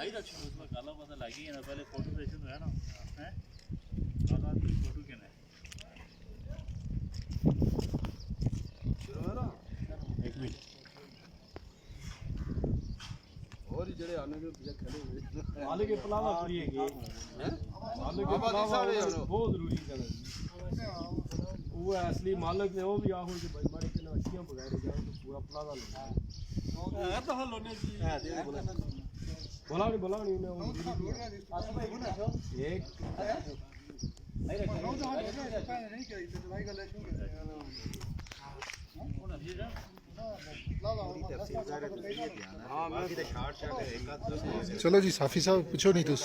आई रखी उसमें काला पता लगी है ना पहले फोटो सेशन है ना हैं काला फोटो के ना शुरू है ना एक मिनट और ही जड़े आने के पीछे खड़े हुए मालिक के पलावा पूरी है हैं मालिक के पलावा बहुत जरूरी है वो असली मालिक ने वो भी आहो कि भाई मारे के अच्छियां बगैर जाओ तो पूरा पलावा लेना है तो हल होने की बोला नहीं ने एक चलो जी साफी साहब पूछो नहीं तुस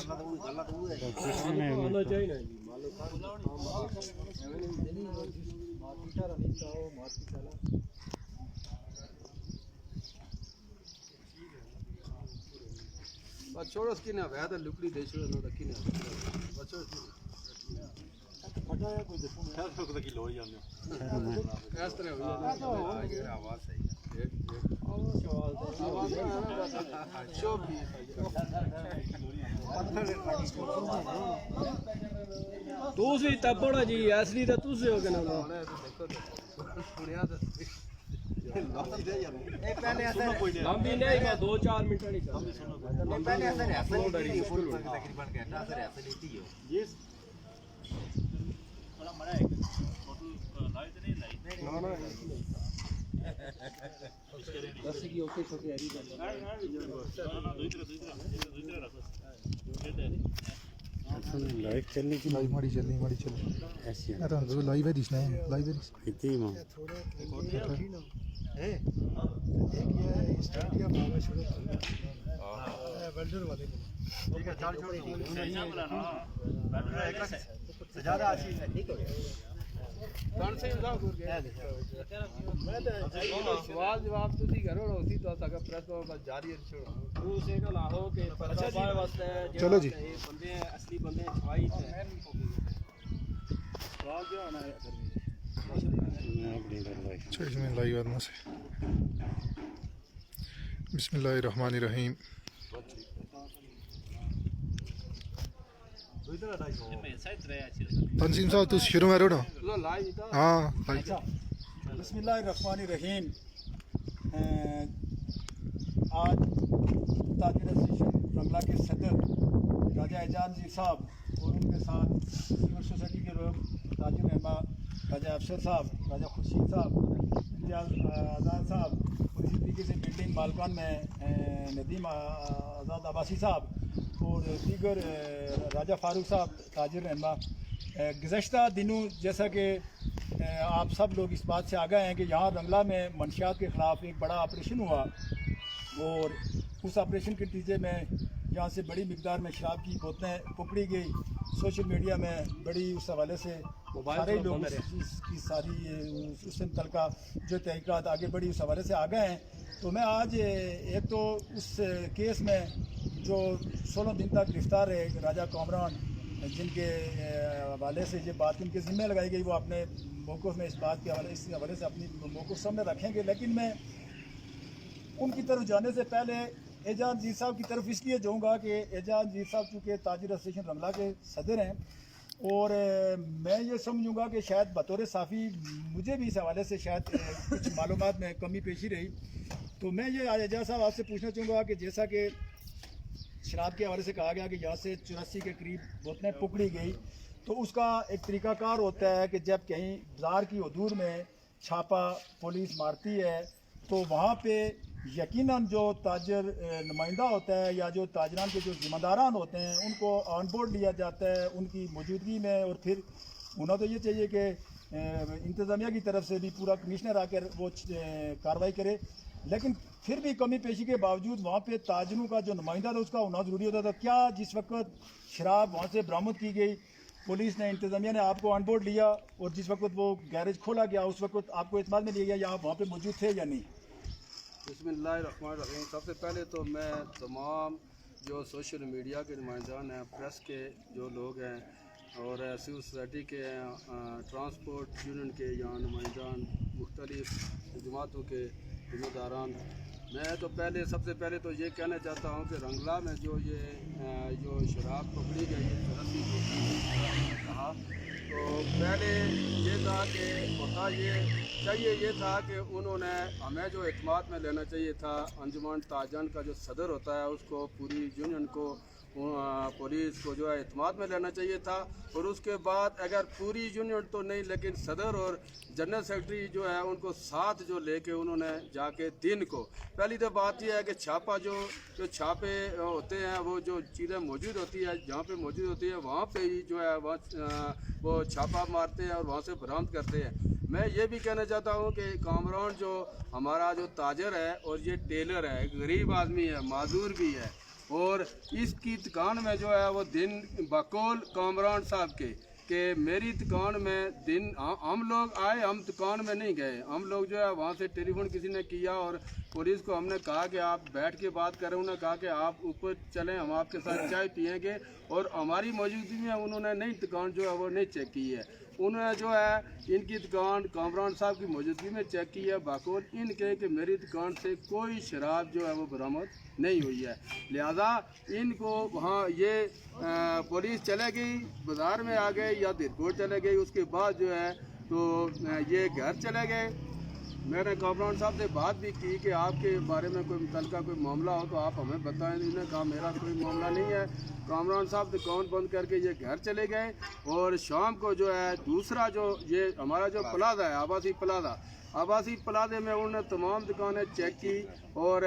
बस छोड़ो उसकी ना वह तो लुकड़ी दे छोड़ो ना रखी ना बस छोड़ो फटाया कोई देखो मैं तो की लो जाने इस तरह हो जाए आवाज सही है तू सी तबड़ा जी असली तो तू से हो के ना देखो सुनिया तो लंबी नहीं मैं 2-4 मिनट नहीं पहले ऐसा तकरीबन घंटा से ऐसे लेती हो जी थोड़ा मरा है फोटो लाइव तो नहीं लाइव ना ना बस की ओके छोटी हरी दूसरा रखो लाइव चलने की लाइव माड़ी चलनी ऐसी है तो लाइव है दिसना है लाइव है इतनी मां एक ये स्टेडियम आवा शुरू वेल्डर वाले ठीक है चाल छोड़ सजादा आशीष है ठीक हो गया कौन से इंसान गुर गया मैं तो सवाल जवाब तो दी करो होती तो तक प्रेस को बस जारी है छोड़ो तू से का लाहो के पता बाय वास्ते चलो जी बंदे असली बंदे छवाई सवाल जो आना है चलो इसमें लाइव आदमी से बिस्मिल्लाहिर्रहमानिर्रहीम तंजीम साहब तुम शुरू में रहो ना तो लाइव था हाँ लाइव बिस्मिल्लाहिर्रहमानिर्रहीम आज ताजिर एसोसिएशन रंगला के सदर राजा एजाज जी साहब और उनके साथ सिविल सोसाइटी के लोग ताजिर रहमा राजा अफसर साहब राजा खुर्शीद साहब इम्तियाज़ आज़ाद साहब और इसी तरीके से बिल्डिंग मालकान में नदीम आज़ाद अब्बासी साहब और दीगर राजा फारूक साहब ताजिर रहमा गुज़श्ता दिनों जैसा कि आप सब लोग इस बात से आगाह हैं कि यहाँ रंगला में मंशियात के ख़िलाफ़ एक बड़ा ऑपरेशन हुआ और उस ऑपरेशन के नतीजे में यहाँ से बड़ी मिकदार में शराब की बोतलें पकड़ी गई। सोशल मीडिया में बड़ी उस हवाले से सारे लोग की सारी उससे मुतल्लिक़ा जो तहक़ीक़ात आगे बढ़ी उस हवाले से आ गए हैं। तो मैं आज एक तो उस केस में जो 16 दिन तक गिरफ्तार है राजा कामरान जिनके हवाले से ये बात उनके ज़िम्मे लगाई गई वो अपने मौक़िफ़ में इस बात के हवाले इस हवाले से अपनी मौक़िफ़ सामने रखेंगे। लेकिन मैं उनकी तरफ जाने से पहले एजाज जी साहब की तरफ इसलिए जाऊँगा कि एजाज जी साहब चूँकि ताजिर एसोसिएशन रंगला के सदर हैं और मैं ये समझूँगा कि शायद बतौर साफ़ी मुझे भी इस हवाले से शायद कुछ मालूमात में कमी पेशी रही। तो मैं ये एजाज साहब आपसे पूछना चाहूँगा कि जैसा कि शराब के हवाले से कहा गया कि यहाँ से 84 के करीब बोतलें पकड़ी गई, तो उसका एक तरीक़ाकार होता है कि जब कहीं बाज़ार की हदूद में छापा पुलिस मारती है तो वहाँ पे यकीनन जो ताजर नुमाइंदा होता है या जो ताजरान के जो ज़िम्मेदारान होते हैं उनको ऑन बोर्ड लिया जाता है उनकी मौजूदगी में। और फिर होना तो ये चाहिए कि इंतज़ामिया की तरफ से भी पूरा कमिश्नर आकर वो कार्रवाई करे, लेकिन फिर भी कमी पेशी के बावजूद वहाँ पे ताजरों का जो नुमाइंदा था उसका होना ज़रूरी होता था। क्या जिस वक्त शराब वहाँ से बरामद की गई पुलिस ने इंतज़ामिया ने आपको ऑन बोर्ड लिया और जिस वक्त वो गैरेज खोला गया उस वक्त आपको इत्मीनान में लिया गया या आप वहाँ पे मौजूद थे या नहीं? बिस्मिल्लाहिर्रहमानिर्रहीम। सबसे पहले तो मैं तमाम जो सोशल मीडिया के नुमाइंदान हैं, प्रेस के जो लोग हैं और सिविल सोसाइटी के ट्रांसपोर्ट यूनियन के यहाँ नुमाइंदान मुख्तलिफ जमातों के ज़िम्मेदारान मैं तो सबसे पहले तो ये कहना चाहता हूँ कि रंगला में जो शराब पकड़ी गई है कहा, तो पहले ये था कि होता ये था कि उन्होंने हमें जो एतमाद में लेना चाहिए था। अंजुमन ताजन का जो सदर होता है उसको, पूरी यूनियन को, पुलिस को जो है एतमाद में लेना चाहिए था। और उसके बाद अगर पूरी यूनियन तो नहीं, लेकिन सदर और जनरल सेक्रेटरी जो है उनको साथ जो लेके उन्होंने जाके दिन को, पहली तो बात यह है कि छापा जो छापे होते हैं, वो जो चीज़ें मौजूद होती है, जहाँ पे मौजूद होती है वहाँ पे ही जो है वो छापा मारते हैं और वहाँ से बरामद करते हैं। मैं ये भी कहना चाहता हूँ कि कामरान जो हमारा जो ताजर है और ये टेलर है, गरीब आदमी है, माजूर भी है, और इसकी दुकान में जो है वो दिन बकौल कामरान साहब के मेरी दुकान में दिन हम लोग आए, हम दुकान में नहीं गए, हम लोग जो है वहाँ से टेलीफोन किसी ने किया और पुलिस को हमने कहा कि आप बैठ के बात करें। उन्होंने कहा कि आप ऊपर चलें, हम आपके साथ चाय पिएंगे, और हमारी मौजूदगी में उन्होंने नई दुकान जो है वो नहीं चेक की है। उन्होंने जो है इनकी दुकान कामरान साहब की मौजूदगी में चेक की है, बाकोल इनके कि मेरी दुकान से कोई शराब जो है वो बरामद नहीं हुई है। लिहाजा इनको वहाँ ये पुलिस चले गई, बाज़ार में आ गए या दिरकोट चले गई, उसके बाद जो है तो ये घर चले गए। मैंने कामरान साहब से बात भी की कि आपके बारे में कोई मुतल्लिका कोई मामला हो तो आप हमें बताएं। इन्होंने कहा मेरा कोई मामला नहीं है। कामरान साहब दुकान बंद करके ये घर चले गए। और शाम को जो है दूसरा जो ये हमारा जो प्लाजा है, आवासी प्लाजे में उन्होंने तमाम दुकानें चेक की, और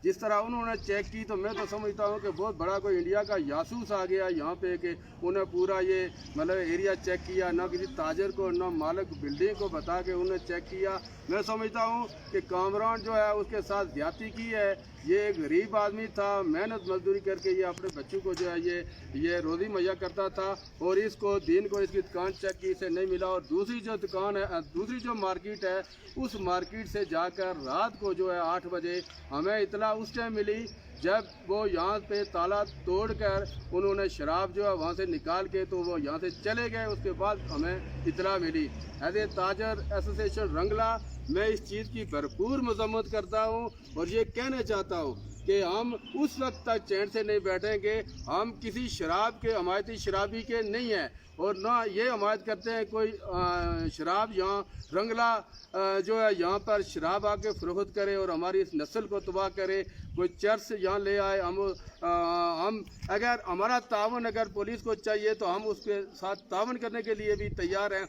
जिस तरह उन्होंने चेक की तो मैं तो समझता हूँ कि बहुत बड़ा कोई इंडिया का जासूस आ गया यहाँ पे कि उन्हें पूरा ये मतलब एरिया चेक किया, ना किसी ताजर को ना मालिक बिल्डिंग को बता के उन्हें चेक किया। मैं समझता हूँ कि कामरान जो है उसके साथ ज्यादती की है। ये गरीब आदमी था, मेहनत मजदूरी करके ये अपने बच्चों को जो है ये रोज़ी मुहैया करता था, और इसको दिन को इसकी दुकान चेक की, इसे नहीं मिला। और दूसरी जो दुकान है, दूसरी जो मार्केट है, उस मार्केट से जाकर रात को जो है 8 बजे हमें इतला उस टाइम मिली जब वो यहाँ पे ताला तोड़कर उन्होंने शराब जो है वहाँ से निकाल के तो वो यहाँ से चले गए। उसके बाद हमें इतला मिली। एज ए ताजर एसोसिएशन रंगला मैं इस चीज़ की भरपूर मजम्मत करता हूँ और ये कहना चाहता हूँ कि हम उस वक्त तक चैन से नहीं बैठेंगे। हम किसी शराब के हमायती शराबी के नहीं हैं, और ना ये हमायत करते हैं कोई शराब यहाँ रंगला जो है यहाँ पर शराब आके फरोख्त करे और हमारी इस नस्ल को तबाह करे, कोई चर्च यहाँ ले आए। हम अगर हमारा तावन अगर पुलिस को चाहिए तो हम उसके साथ तावन करने के लिए भी तैयार हैं,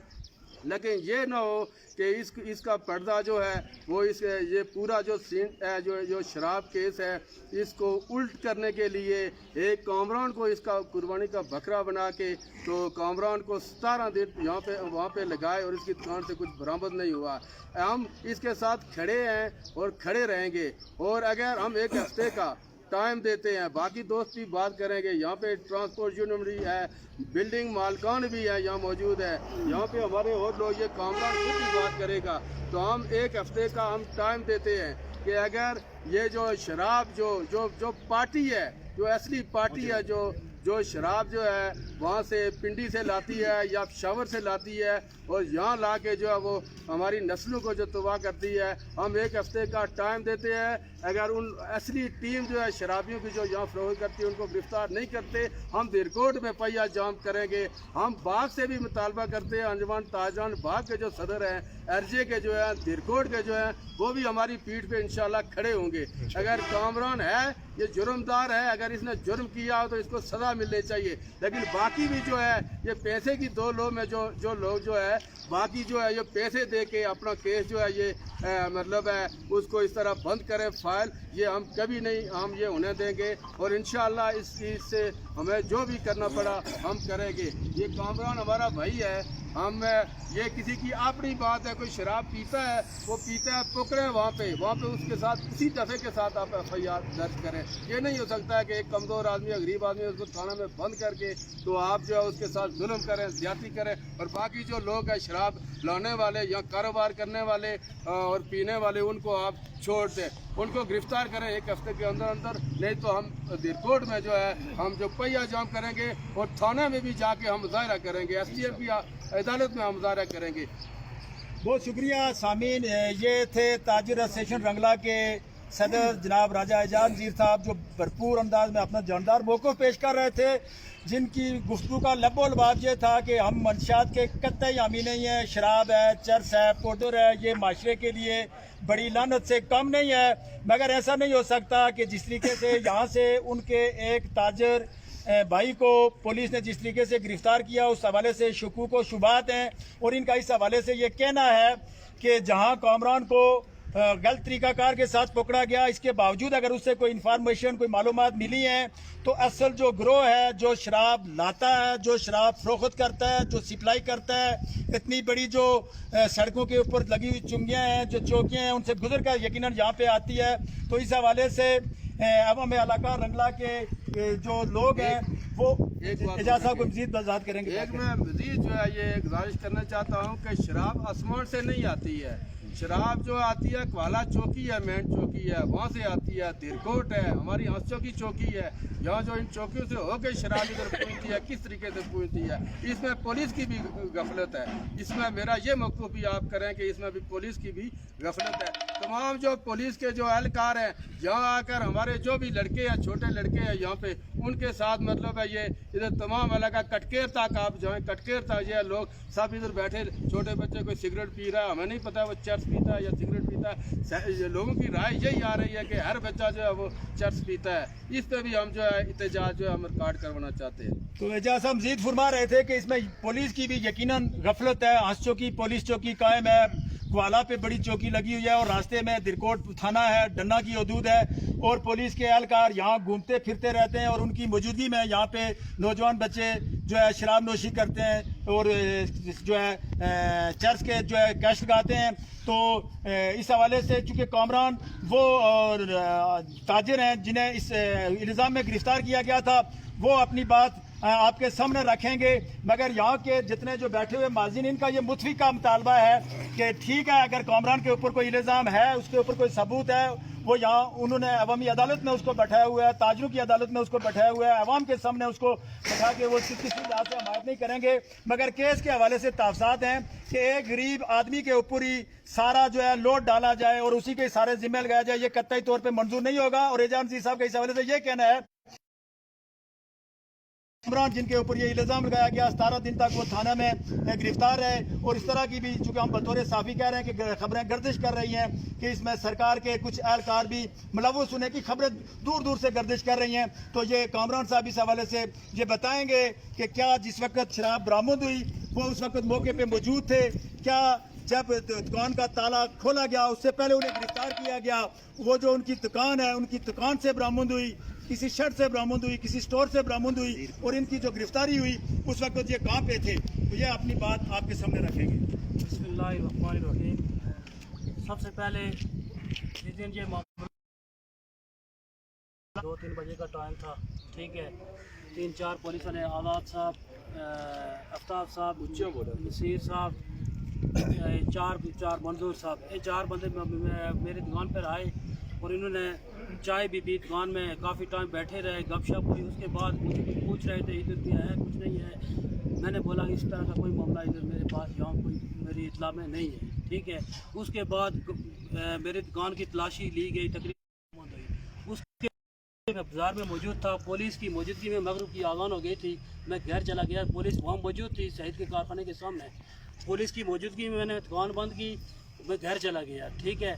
लेकिन ये ना हो कि इसका पर्दा जो है वो ये पूरा जो सीन है, जो शराब केस है, इसको उल्ट करने के लिए एक कामरान को इसका कुर्बानी का बकरा बना के तो कामरान को 17 दिन यहाँ पे वहाँ पे लगाए और इसकी दुकान से कुछ बरामद नहीं हुआ। हम इसके साथ खड़े हैं और खड़े रहेंगे, और अगर हम एक हफ्ते का टाइम देते हैं, बाकी दोस्त भी बात करेंगे, यहाँ पे ट्रांसपोर्ट यूनियन भी है, बिल्डिंग मालकान भी है यहाँ मौजूद है, यहाँ पे हमारे और लोग, ये कामरान खुद भी बात करेगा। तो हम एक हफ्ते का हम टाइम देते हैं कि अगर ये जो शराब जो पार्टी है, जो असली पार्टी है, जो शराब जो है वहाँ से पिंडी से लाती है या शावर से लाती है और यहाँ ला के जो है वो हमारी नस्लों को जो तबाह करती है, हम एक हफ्ते का टाइम देते हैं। अगर उन असली टीम जो है शराबियों की जो यहाँ फरोख्त करती है उनको गिरफ्तार नहीं करते, हम दिरकोट में पहिया जाम करेंगे। हम बाग से भी मुतालबा करते हैं, अंजुमन ताजन बाग के जो सदर हैं, अर्जे के जो है, दिरकोट के जो हैं, वो भी हमारी पीठ पे इंशाल्लाह खड़े होंगे। अगर कामरान है ये जुर्मदार है, अगर इसने जुर्म किया हो तो इसको सज़ा मिलनी चाहिए, लेकिन बाकी भी जो है ये पैसे की दो लो में जो लोग जो है बाकी जो है ये पैसे दे के अपना केस जो है ये मतलब है उसको इस तरह बंद करें फाइल, ये हम कभी नहीं हम ये होने देंगे। और इंशाल्लाह इस चीज़ से हमें जो भी करना पड़ा हम करेंगे। ये कामरान हमारा भाई है, हम ये किसी की अपनी बात है, कोई शराब पीता है, वो पीता है, पकड़े वहाँ पे उसके साथ उसी दफ़े के साथ आप FIR दर्ज करें। ये नहीं हो सकता है कि एक कमज़ोर आदमी या गरीब आदमी उसको थाना में बंद करके तो आप जो है उसके साथ जुल्म करें, ज्यादती करें, और बाकी जो लोग हैं शराब लाने वाले या कारोबार करने वाले और पीने वाले उनको आप छोड़ दें, उनको गिरफ्तार करें एक हफ्ते के अंदर अंदर। नहीं तो हम दिरकोट में जो है हम जो पहिया जाम करेंगे और थाना में भी जाके हम मुजाहरा करेंगे, STF की अदालत में हम मुजाहरा करेंगे। बहुत शुक्रिया सामीन। ये थे ताजिर एसोसिएशन रंगला के सदर जनाब राजा एजाज ज़ीर साहब जो भरपूर अंदाज में अपना जानदार मौक़िफ़ पेश कर रहे थे, जिनकी गुफ्तगू का लबो लबाब ये था कि हम मंशियात के कतई हामी नहीं है, शराब है, चरस है, पाउडर है, ये माशरे के लिए बड़ी लानत से कम नहीं है। मगर ऐसा नहीं हो सकता कि जिस तरीके से यहाँ से उनके एक ताजर भाई को पुलिस ने जिस तरीके से गिरफ्तार किया, उस हवाले से शकूक व शुबात हैं। और इनका इस हवाले से ये कहना है कि जहाँ कामरान को गलत तरीकाकार के साथ पकड़ा गया, इसके बावजूद अगर उससे कोई इन्फॉर्मेशन, कोई मालूमात मिली है, तो असल जो ग्रोह है जो शराब लाता है, जो शराब फरोख्त करता है, जो सप्लाई करता है, इतनी बड़ी जो सड़कों के ऊपर लगी हुई चुंगियाँ हैं, जो चौकियाँ हैं, उनसे गुजर कर यकीनन यहाँ पे आती है। तो इस हवाले से अवाम इलाका रंगला के जो लोग हैं वो एजाज साहब को मज़ीद वजाहत करेंगे। एक मैं मज़ीद जो है ये गुजारिश करना चाहता हूँ कि शराब आसमान से नहीं आती है। शराब जो आती है क्वाला चौकी है, मेन चौकी है, वहाँ से आती है, दिरकोट है, हमारी हंसों की चौकी है। यहाँ जो इन चौकियों से होकर शराब इधर पहुँचती है, किस तरीके से पहुँचती है, इसमें पुलिस की भी गफलत है। इसमें मेरा ये मौक़िफ़ भी आप करें कि इसमें भी पुलिस की भी गफलत है। तमाम जो पुलिस के जो एहलकार हैं, यहाँ आकर हमारे जो भी लड़के हैं, छोटे लड़के हैं यहाँ पे, उनके साथ मतलब है ये इधर तमाम इलाका कटकेर तक आप जाएँ, कटकेर तक ये लोग सब इधर बैठे, छोटे बच्चे कोई सिगरेट पी रहा है, हमें नहीं पता वो चर्च पीता है या सिगरेट पीता है। लोगों की राय यही आ रही है कि हर बच्चा जो है वो चर्च पीता है। इस पे भी हम जो है एहतजाज जो है हम रिकॉर्ड करवाना चाहते हैं। तो एजाज साहब मज़ीद फरमा रहे थे कि इसमें पुलिस की भी यकीनन गफलत है। हंस चौकी पुलिस चौकी कायम है, ग्वाला पे बड़ी चौकी लगी हुई है, और रास्ते में दिरकोट थाना है, डन्ना की हदूद है, और पुलिस के एहलकार यहाँ घूमते फिरते रहते हैं। और उनकी मौजूदगी में यहाँ पे नौजवान बच्चे जो है शराब नोशी करते हैं और जो है चर्च के जो है कैश लगाते हैं। तो इस हवाले से चूँकि कामरान वो ताजिर हैं जिन्हें इस इल्ज़ाम में गिरफ्तार किया गया था, वो अपनी बात आपके सामने रखेंगे। मगर यहाँ के जितने जो बैठे हुए माजिन, इनका ये मुतफी का मुतालबा है कि ठीक है, अगर कामरान के ऊपर कोई इल्ज़ाम है, उसके ऊपर कोई सबूत है, वो यहाँ उन्होंने अवामी अदालत में उसको बैठाया हुआ है, ताजरों की अदालत में उसको बैठाया हुआ है, अवाम के सामने उसको बैठा के वो किसी लिहाज से हमायत नहीं करेंगे। मगर केस के हवाले से ताफसात हैं कि एक गरीब आदमी के ऊपर ही सारा जो है लोड डाला जाए और उसी के सारे जिम्मे लगाया जाए, ये कतई तौर पर मंजूर नहीं होगा। और एजाज ज़ीर साहब के इस हवाले से ये कहना है, इमरान जिनके ऊपर ये इल्ज़ाम लगाया गया, 17 दिन तक वो थाना में गिरफ्तार है। और इस तरह की भी चूँकि हम बतौर साफ़ी कह रहे हैं कि खबरें गर्दिश कर रही हैं कि इसमें सरकार के कुछ एहलकार भी मुलव्वस होने की खबरें दूर दूर से गर्दिश कर रही हैं। तो ये कामरान साहब इस हवाले से ये बताएंगे कि क्या जिस वक्त शराब बरामद हुई वो उस वक्त मौके पर मौजूद थे, क्या जब दुकान का ताला खोला गया उससे पहले उन्हें गिरफ्तार किया गया, वो जो उनकी दुकान है, उनकी दुकान से बरामद हुई, किसी शर्ट से बरामद हुई, किसी स्टोर से बरामद हुई, और इनकी जो गिरफ्तारी हुई उस वक्त ये कहाँ पे थे, तो ये अपनी बात आपके सामने रखेंगे। बिस्मिल्लाहिर्रहमानिर्रहीम। सबसे पहले जिस दिन ये 2-3 बजे का टाइम था, ठीक है, 3-4 पुलिस वाले आज़ाद साहब, आफ्ताब साहब, नसीर साहब, चार मंजूर साहब, ये 4 बंदे मेरी दुकान पर आए और इन्होंने चाय भी पी, दुकान में काफ़ी टाइम बैठे रहे, गपशप हुई। उसके बाद मुझे कुछ पूछ रहे थे, इधर क्या है, कुछ नहीं है। मैंने बोला इस तरह का कोई मामला इधर मेरे पास यहाँ कोई मेरी इत्ला में नहीं है, ठीक है। उसके बाद मेरी दुकान की तलाशी ली गई, तकरीबन उसके बाज़ार में मौजूद था। पुलिस की मौजूदगी में मगरिब की आज़ान हो गई थी, मैं घर चला गया, पुलिस वहाँ मौजूद थी शहीद के कारखाने के सामने। पुलिस की मौजूदगी में मैंने दुकान बंद की, मैं घर चला गया, ठीक है।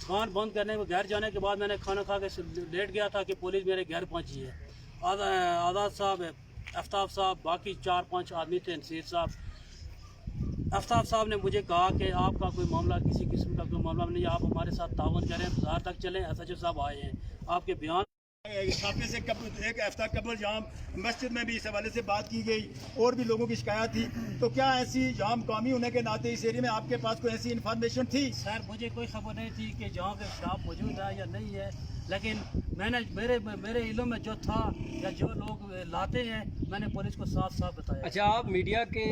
दुकान बंद करने के घर जाने के बाद मैंने खाना खा के लेट गया था कि पुलिस मेरे घर पहुंची है। आज़ाद साहब, आफ्ताब साहब, बाकी 4-5 आदमी थे, नसीर साहब। आफ्ताब साहब ने मुझे कहा कि आपका कोई मामला, किसी किस्म का कोई मामला नहीं, आप हमारे साथ तावन करें, बाजार तक चलें। एसएचओ साहब आए हैं, आपके बयान छापे से एक हफ्ता कबल जहाँ मस्जिद में भी इस हवाले से बात की गई, और भी लोगों की शिकायत थी। तो क्या ऐसी जहाँ मुकामी होने के नाते इस एरिया में आपके पास कोई ऐसी इन्फॉर्मेशन थी? सर मुझे कोई खबर नहीं थी कि जहाँ पे शराब मौजूद है या नहीं है, लेकिन मैंने मेरे इल्म में जो था या जो लोग लाते हैं, मैंने पुलिस को साफ साफ बताया। अच्छा, आप मीडिया के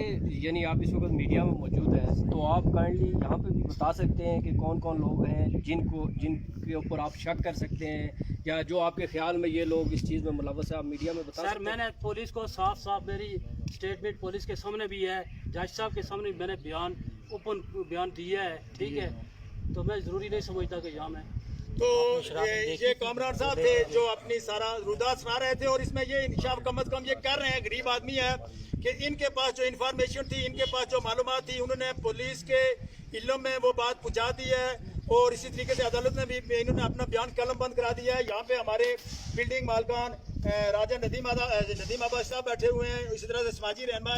यानी आप इस वक्त मीडिया में मौजूद हैं, तो आप काइंडली यहाँ पे भी बता सकते हैं कि कौन कौन लोग हैं जिनके ऊपर आप शक कर सकते हैं, या जो आपके ख्याल में ये लोग इस चीज़ में मुलव्वस है, आप मीडिया में बता सकते हैं? सर मैंने पुलिस को साफ साफ, मेरी स्टेटमेंट पुलिस के सामने भी है, जज साहब के सामने भी मैंने ओपन बयान दिया है, ठीक है। तो मैं ज़रूरी नहीं समझता कि यहाँ मैं تو یہ کامران صاحب تھے جو اپنی سارا رودات سنا رہے تھے، اور اس میں یہ انکشاف کم از کم یہ کر رہے ہیں، غریب آدمی ہے، کہ ان کے پاس جو انفارمیشن تھی، ان کے پاس جو معلومات تھی، انہوں نے پولیس کے علم میں وہ بات پہنچا دی ہے، اور اسی طریقے سے عدالت نے بھی انہوں نے اپنا بیان قلم بند کرا دیا ہے۔ یہاں پہ ہمارے بلڈنگ مالکان راجہ ندیم آباد صاحب بیٹھے ہوئے ہیں، اسی طرح سے سماجی رہنما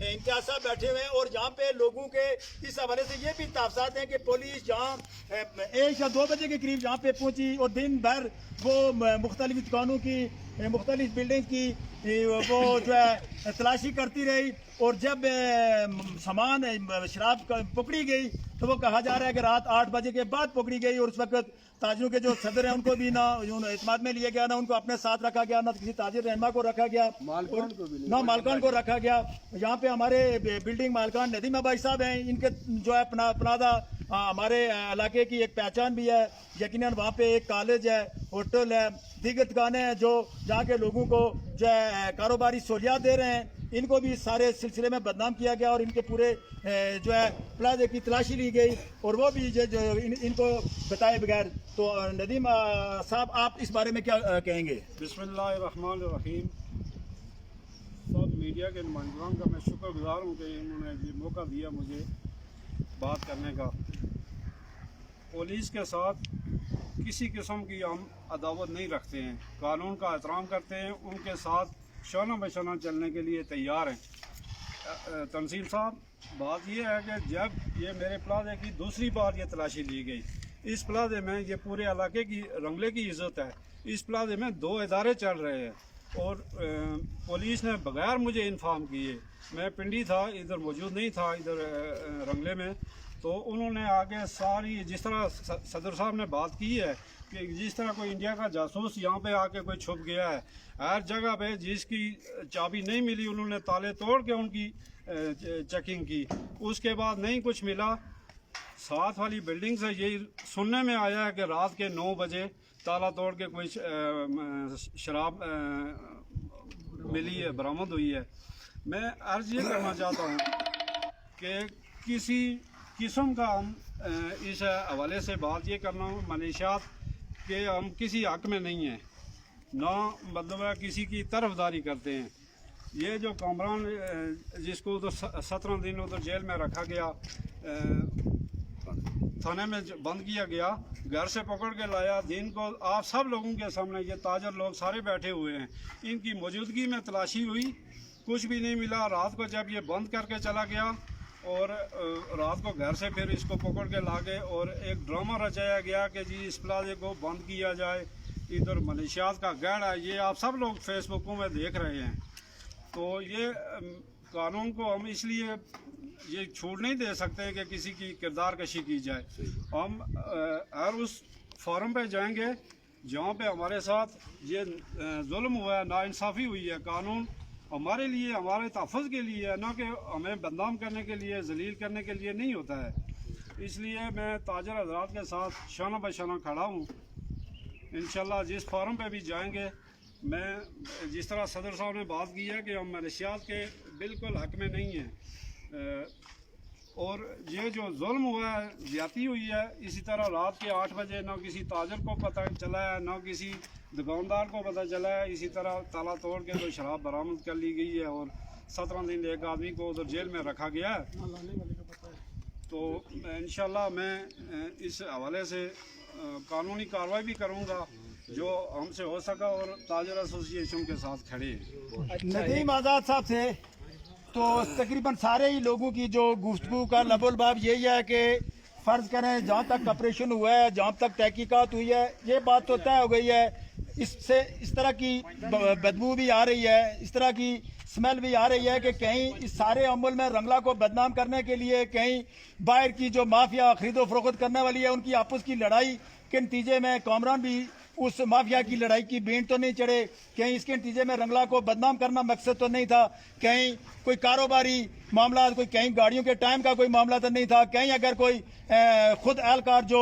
امتیاز صاحب بیٹھے ہوئے ہیں، اور جہاں پہ لوگوں کے اس حوالے سے یہ بھی تحفظات ہیں کہ پولیس جہاں 1 یا 2 بجے کے قریب جہاں پہ پہنچی، اور دن بھر وہ مختلف دکانوں کی، مختلف بلڈنگ کی وہ جو ہے تلاشی کرتی رہی، اور جب سامان شراب پکڑی گئی تو وہ کہا جا رہا ہے کہ رات 8 بجے کے بعد پکڑی گئی، اور اس وقت تاجروں کے جو صدر ہیں ان کو بھی نہ اعتماد میں لیا گیا، نہ ان کو اپنے ساتھ رکھا گیا، نہ کسی تاجر رہنما کو رکھا گیا، نہ مالکان کو رکھا گیا۔ یہاں پہ ہمارے بلڈنگ مالکان ندیم آباد صاحب ہیں، ان کے جو ہے پناہدہ ہمارے علاقے کی ایک پہچان بھی ہے، یقیناً وہاں پہ ایک کالج ہے، ہوٹل ہے، دیگر دکانیں ہیں جو جہاں کے لوگوں کو جو ہے کاروباری سہولیات دے رہے ہیں، ان کو بھی سارے سلسلے میں بدنام کیا گیا، اور ان کے پورے جو ہے پلازے کی تلاشی لی گئی، اور وہ بھی جو ان کو بتائے بغیر۔ تو ندیم صاحب آپ اس بارے میں کیا کہیں گے؟ بسم اللہ الرحمن الرحیم۔ سب میڈیا کے نمائندگان کا میں شکر گزار ہوں کہ انہوں نے یہ موقع دیا مجھے بات کرنے کا۔ پولیس کے ساتھ کسی قسم کی ہم عداوت نہیں رکھتے ہیں، قانون کا احترام کرتے ہیں، ان کے ساتھ شانہ بشانہ چلنے کے لیے تیار ہیں۔ تنزیل صاحب، بات یہ ہے کہ جب یہ میرے پلازے کی دوسری بار یہ تلاشی لی گئی، اس پلازے میں یہ پورے علاقے کی رنگلے کی عزت ہے، اس پلازے میں 2 ادارے چل رہے ہیں، اور پولیس نے بغیر مجھے انفارم کیے، میں پنڈی تھا، ادھر موجود نہیں تھا ادھر رنگلے میں، تو انہوں نے آگے ساری جس طرح صدر صاحب نے بات کی ہے کہ جس طرح کوئی انڈیا کا جاسوس یہاں پہ آ کے کوئی چھپ گیا ہے، ہر جگہ پہ جس کی چابی نہیں ملی انہوں نے تالے توڑ کے ان کی چیکنگ کی، اس کے بعد نہیں کچھ ملا۔ ساتھ والی بلڈنگ سے یہی سننے میں آیا ہے کہ رات کے 9 بجے تالا توڑ کے کوئی شراب ملی ہے، برآمد ہوئی ہے۔ میں عرض یہ کرنا چاہتا ہوں کہ کسی قسم کا ہم اس حوالے سے بات یہ کرنا ہوں منشیات کہ ہم کسی حق میں نہیں ہیں، نہ مطلب ہے کسی کی طرفداری کرتے ہیں۔ یہ جو کامران جس کو ادھر 17 دن ادھر جیل میں رکھا گیا، تھانے میں بند کیا گیا، گھر سے پکڑ کے لایا، دن کو آپ سب لوگوں کے سامنے یہ تاجر لوگ سارے بیٹھے ہوئے ہیں، ان کی موجودگی میں تلاشی ہوئی، کچھ بھی نہیں ملا۔ رات کو جب یہ بند کر کے چلا گیا اور رات کو گھر سے پھر اس کو پکڑ کے لا گئے، اور ایک ڈرامہ رچایا گیا کہ جی اس پلازے کو بند کیا جائے، ادھر منشیات کا گڑھ ہے، یہ آپ سب لوگ فیس بکوں میں دیکھ رہے ہیں۔ تو یہ قانون کو ہم اس لیے یہ چھوٹ نہیں دے سکتے کہ کسی کی کردار کشی کی جائے۔ ہم ہر اس فورم پہ جائیں گے جہاں پہ ہمارے ساتھ یہ ظلم ہوا ہے، ناانصافی ہوئی ہے۔ قانون ہمارے لیے، ہمارے تحفظ کے لیے ہے، نہ کہ ہمیں بدنام کرنے کے لیے، ذلیل کرنے کے لیے نہیں ہوتا ہے۔ اس لیے میں تاجر حضرات کے ساتھ شانہ بشانہ کھڑا ہوں۔ انشاءاللہ جس فورم پہ بھی جائیں گے، میں جس طرح صدر صاحب نے بات کی ہے کہ ہم منشیات کے بالکل حق میں نہیں ہیں، اور یہ جو ظلم ہوا ہے، زیادتی ہوئی ہے، اسی طرح رات کے 8 بجے نہ کسی تاجر کو پتہ چلا ہے، نہ کسی دکاندار کو پتہ چلا ہے، اسی طرح تالا توڑ کے تو شراب برآمد کر لی گئی ہے، اور 17 دن ایک آدمی کو ادھر جیل میں رکھا گیا ہے۔ تو انشاءاللہ میں اس حوالے سے قانونی کارروائی بھی کروں گا جو ہم سے ہو سکا، اور تاجر ایسوسی ایشن کے ساتھ کھڑے ہیں۔ ندیم آزاد صاحب سے تو تقریباً سارے ہی لوگوں کی جو گفتگو کا لب و لباب یہی ہے کہ فرض کریں جہاں تک آپریشن ہوا ہے، جہاں تک تحقیقات ہوئی ہے، یہ بات تو طے ہو گئی ہے، اس سے اس طرح کی بدبو بھی آ رہی ہے، اس طرح کی سمیل بھی آ رہی ہے کہ کہیں اس سارے عمل میں رنگلا کو بدنام کرنے کے لیے کہیں باہر کی جو مافیا خرید و فروخت کرنے والی ہے ان کی آپس کی لڑائی کے نتیجے میں کامران بھی اس مافیا کی لڑائی کی بینٹ تو نہیں چڑھے، کہیں اس کے نتیجے میں رنگلا کو بدنام کرنا مقصد تو نہیں تھا، کہیں کوئی کاروباری معاملات، کوئی کہیں گاڑیوں کے ٹائم کا کوئی معاملہ تو نہیں تھا، کہیں اگر کوئی خود اہلکار جو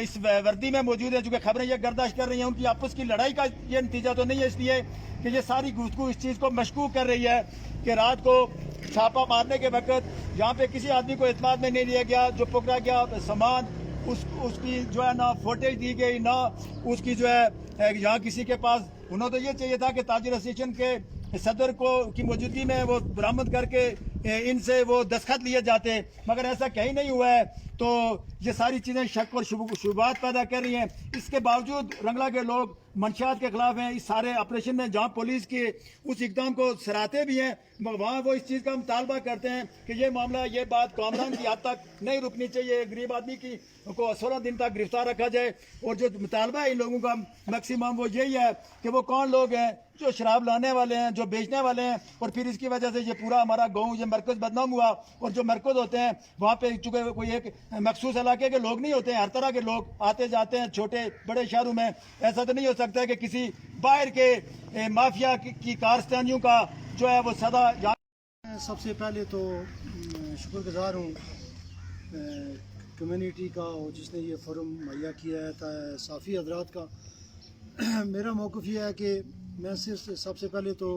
اس وردی میں موجود ہیں، چونکہ خبریں یہ گردش کر رہی ہیں، ان کی آپس کی لڑائی کا یہ نتیجہ تو نہیں ہے، اس لیے کہ یہ ساری گفتگو اس چیز کو مشکوک کر رہی ہے کہ رات کو چھاپا مارنے کے وقت یہاں پہ کسی آدمی کو اعتماد میں نہیں لیا گیا، جو پکڑا گیا سامان اس کی جو ہے نا فوٹیج دی گئی، نہ اس کی جو ہے یہاں کسی کے پاس. انہوں تو یہ چاہیے تھا کہ تاجر ایسوسیشن کے صدر کی موجودگی میں وہ برآمد کر کے ان سے وہ دستخط لیے جاتے، مگر ایسا کہیں نہیں ہوا ہے. تو یہ ساری چیزیں شک اور شبہات پیدا کر رہی ہیں. اس کے باوجود رنگلا کے لوگ منشیات کے خلاف ہیں. اس سارے آپریشن میں جہاں پولیس کے اس اقدام کو سراہتے بھی ہیں، وہاں وہ اس چیز کا مطالبہ کرتے ہیں کہ یہ معاملہ، یہ بات کامران کی حد تک نہیں رکنی چاہیے. غریب آدمی کو 16 دن تک گرفتار رکھا جائے. اور جو مطالبہ ہے ان لوگوں کا میکسیمم وہ یہی ہے کہ وہ کون لوگ ہیں جو شراب لانے والے ہیں، جو بیچنے والے ہیں، اور پھر اس کی وجہ سے یہ پورا ہمارا گاؤں، یہ مرکز بدنام ہوا. اور جو مرکز ہوتے ہیں وہاں پہ چونکہ کوئی ایک مخصوص علاقے کے لوگ نہیں ہوتے ہیں، ہر طرح کے لوگ آتے جاتے ہیں. چھوٹے بڑے شہروں میں ایسا تو نہیں ہو سکتا کہ کسی باہر کے مافیا کی کارستانیوں کا جو ہے وہ سزا. سب سے پہلے تو شکر گزار ہوں کمیونٹی کا، اور جس نے یہ فورم مہیا کیا ہے، صافی حضرات کا. میرا موقف یہ ہے کہ میں صرف سب سے پہلے تو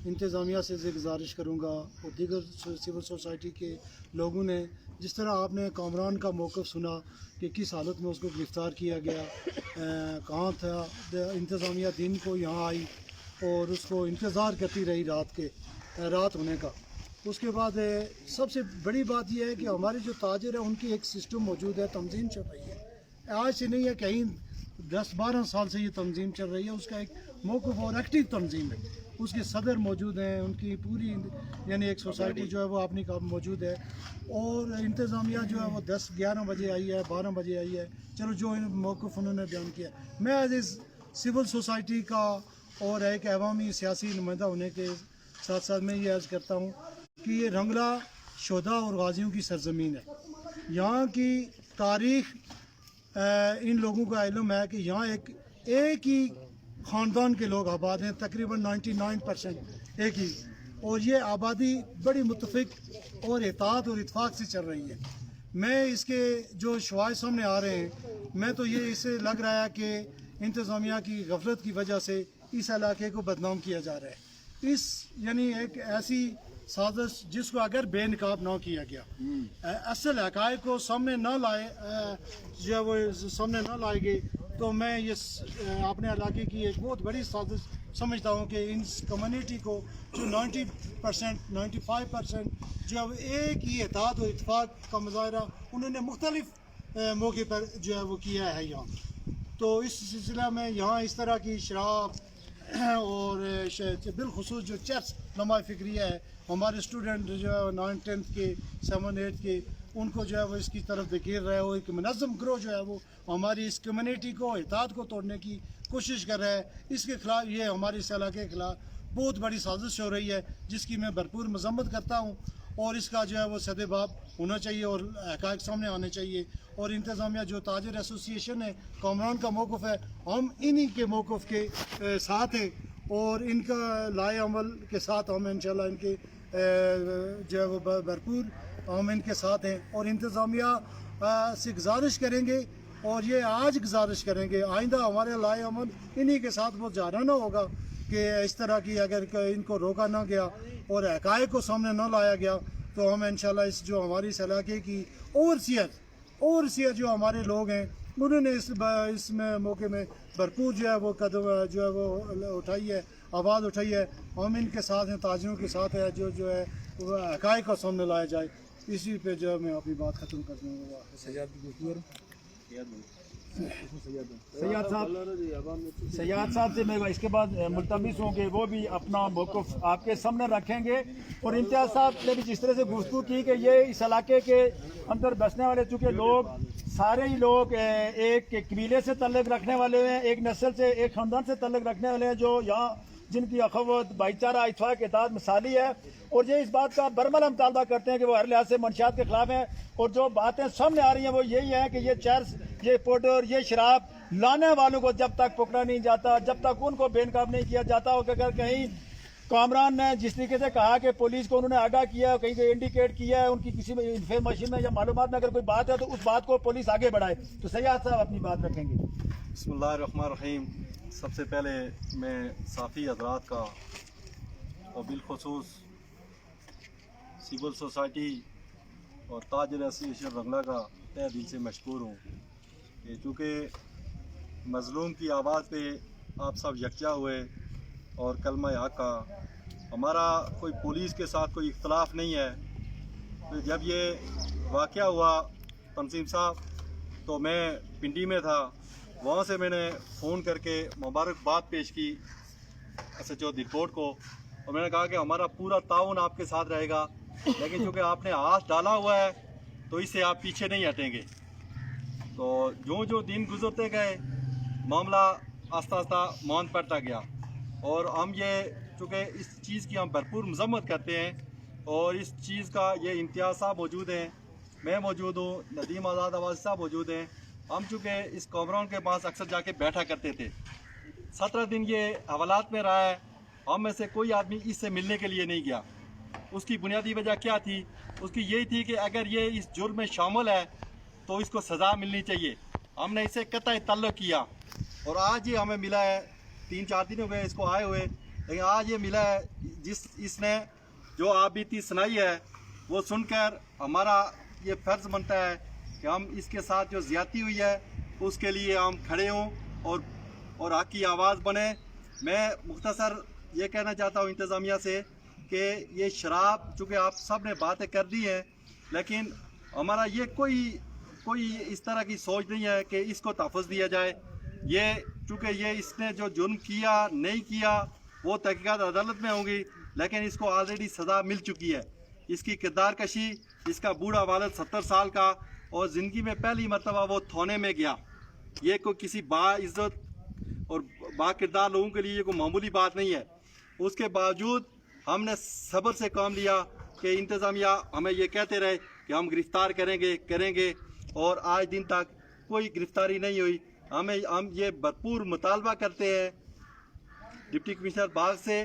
انتظامیہ سے گزارش کروں گا اور دیگر سول سوسائٹی کے لوگوں نے، جس طرح آپ نے کامران کا موقف سنا کہ کس حالت میں اس کو گرفتار کیا گیا، کہاں تھا، انتظامیہ دن کو یہاں آئی اور اس کو انتظار کرتی رہی رات ہونے کا. اس کے بعد سب سے بڑی بات یہ ہے کہ ہمارے جو تاجر ہیں ان کی ایک سسٹم موجود ہے، تنظیم چل رہی ہے. آج سے نہیں ہے، کہیں 10-12 سال سے یہ تنظیم چل رہی ہے. اس کا ایک موقف اور ایکٹیو تنظیم ہے. اس کے صدر موجود ہیں، ان کی پوری یعنی ایک سوسائٹی جو ہے وہ اپنی کا موجود ہے. اور انتظامیہ جو ہے وہ 10-11 بجے آئی ہے، 12 بجے آئی ہے. چلو جو موقف انہوں نے بیان کیا. میں ایز سول سوسائٹی کا اور ایک عوامی سیاسی نمائندہ ہونے کے ساتھ ساتھ میں یہ عرض کرتا ہوں کہ یہ رنگلا شہداء اور غازیوں کی سرزمین ہے. یہاں کی تاریخ ان لوگوں کا علم ہے کہ یہاں ایک ہی خاندان کے لوگ آباد ہیں، تقریباً 99% ایک ہی. اور یہ آبادی بڑی متفق اور اتحاد اور اتفاق سے چل رہی ہے. میں اس کے جو شواہد سامنے آ رہے ہیں، میں تو یہ اس سے لگ رہا ہے کہ انتظامیہ کی غفلت کی وجہ سے اس علاقے کو بدنام کیا جا رہا ہے. یعنی ایک ایسی سازش جس کو اگر بے نقاب نہ کیا گیا، اصل حقائق کو سامنے نہ لائے جو ہے وہ سامنے نہ لائے گئے، تو میں یہ اپنے علاقے کی ایک بہت بڑی سازش سمجھتا ہوں کہ ان کمیونٹی کو جو 90% 95% جو ہے ایک ہی اتحاد و اتفاق کا مظاہرہ انہوں نے مختلف موقع پر جو ہے وہ کیا ہے یہاں. تو اس سلسلہ میں یہاں اس طرح کی شراب اور بالخصوص جو چرس نمائی فکریہ ہے، ہمارے اسٹوڈنٹ جو ہے 9th 10th کے 7th 8th کے، ان کو جو ہے وہ اس کی طرف دھکیل رہا ہے. وہ ایک منظم گروہ جو ہے وہ ہماری اس کمیونٹی کو، اتحاد کو توڑنے کی کوشش کر رہا ہے. اس کے خلاف یہ ہمارے اس علاقے کے خلاف بہت بڑی سازش ہو رہی ہے، جس کی میں بھرپور مذمت کرتا ہوں. اور اس کا جو ہے وہ سد باب ہونا چاہیے اور حقائق سامنے آنے چاہیے. اور انتظامیہ جو تاجر ایسوسیشن ہے، کامران کا موقف ہے، ہم انہی کے موقف کے ساتھ ہیں اور ان کا لائے عمل کے ساتھ ہم انشاءاللہ ان کے جو ہے وہ بھرپور ہم ان کے ساتھ ہیں. اور انتظامیہ سے گزارش کریں گے، اور یہ آج گزارش کریں گے، آئندہ ہمارے لائے عمل انہی کے ساتھ وہ جارانہ ہوگا کہ اس طرح کی اگر ان کو روکا نہ گیا اور حقائق کو سامنے نہ لایا گیا تو ہم انشاءاللہ اس جو ہماری اس علاقے کی اوورسیئر جو ہمارے لوگ ہیں، انہوں نے اس میں موقع میں بھرپور جو ہے وہ قدم جو ہے وہ اٹھائی ہے، آواز اٹھائی ہے. ہم ان کے ساتھ ہیں، تاجروں کے ساتھ ہے، جو ہے وہ حقائق کو سامنے لایا جائے. اسی پہ جو ہے میں اپنی بات ختم کر دوں گا. سیاد صاحب سے میں اس کے بعد ملتمس ہوں کہ وہ بھی اپنا موقف آپ کے سامنے رکھیں گے. اور امتیاز صاحب نے بھی جس طرح سے گفتگو کی کہ یہ اس علاقے کے اندر بسنے والے چونکہ لوگ سارے ہی لوگ ایک قبیلے سے تعلق رکھنے والے ہیں، ایک نسل سے، ایک خاندان سے تعلق رکھنے والے ہیں، جو یہاں جن کی اخوت، بھائی چارہ، اتفاق، اتحاد مثالی ہے. اور یہ اس بات کا برملا مطالبہ کرتے ہیں کہ وہ ہر لحاظ سے منشیات کے خلاف ہیں. اور جو باتیں سامنے آ رہی ہیں وہ یہی ہیں کہ یہ چرس، یہ پاؤڈر، یہ شراب لانے والوں کو جب تک پکڑا نہیں جاتا، جب تک ان کو بے نقاب نہیں کیا جاتا، اور اگر کہیں کامران نے جس طریقے سے کہا کہ پولیس کو انہوں نے آگاہ کیا، کہیں پہ انڈیکیٹ کیا ہے ان کی کسی انفارمیشن میں یا معلومات میں اگر کوئی بات ہے تو اس بات کو پولیس آگے بڑھائے. تو سیاد صاحب اپنی بات رکھیں گے. بسم اللہ الرحمن الرحیم. سب سے پہلے میں صافی حضرات کا اور بالخصوص سول سوسائٹی اور تاجر ایسوسیشن رنگلا کا तहे दिल से मशकूर हूँ कि चूँकि मज़लूम की आवाज़ पे आप सब यकजा हुए और कलमा हक़ का हमारा कोई पुलिस के साथ कोई इख्तलाफ नहीं है। तो जब ये वाक़या हुआ तंसीम साहब, तो मैं पिंडी में था, वहाँ से मैंने फ़ोन करके मुबारकबाद पेश की SHO दिलकोट को, और मैंने कहा कि हमारा पूरा ताउन आपके साथ रहेगा, लेकिन चूँकि आपने हाथ डाला हुआ है तो इससे आप पीछे नहीं हटेंगे। तो जो दिन गुजरते गए मामला आस्ता आस्ता मौन पड़ता गया, और हम ये चूँकि इस चीज़ की हम भरपूर मजम्मत करते हैं, और इस चीज़ का ये इम्तियाज़ साहब मौजूद हैं, मैं मौजूद हूँ, नदीम आज़ाद आवाज़ी साहब मौजूद हैं। हम चूँकि इस कॉमरान के पास अक्सर जाके बैठा करते थे। 17 दिन ये हवालात में रहा है, हम में से कोई आदमी इससे मिलने के लिए नहीं गया। उसकी बुनियादी वजह क्या थी? उसकी यही थी कि अगर ये इस जुर्म में शामिल है तो इसको सज़ा मिलनी चाहिए। हमने इसे कतई तल्लुक़ किया, और आज ये हमें मिला है, 3-4 दिन हो गए इसको आए हुए, लेकिन आज ये मिला है इसने जो आप बीती सुनाई है वो सुनकर हमारा ये फ़र्ज़ बनता है कि हम इसके साथ जो ज़्यादती हुई है उसके लिए हम खड़े हों और हक़ की आवाज़ बने। मैं मुख्तसर ये कहना चाहता हूँ इंतज़ामिया से कि ये शराब, चूँकि आप सब ने बातें कर दी हैं, लेकिन हमारा ये कोई इस तरह की सोच नहीं है कि इसको तहफ़्फ़ुज़ दिया जाए। ये चूँकि ये इसने जो जुर्म किया नहीं किया वो तहक़ीक़ात अदालत में होंगी, लेकिन इसको ऑलरेडी सज़ा मिल चुकी है। इसकी किरदार कशी, इसका बूढ़ा वालिद 70 साल का, और ज़िंदगी में पहली मरतबा वो थाने में गया। ये कोई किसी बाइज़्ज़त और बाकिरदार लोगों के लिए ये कोई मामूली बात नहीं है। उसके बावजूद हमने सब्र से काम लिया कि इंतज़ामिया हमें ये कहते रहे कि हम गिरफ़्तार करेंगे, और आज दिन तक कोई गिरफ़्तारी नहीं हुई। हम ये भरपूर मुतालबा करते हैं डिप्टी कमिश्नर बाग से,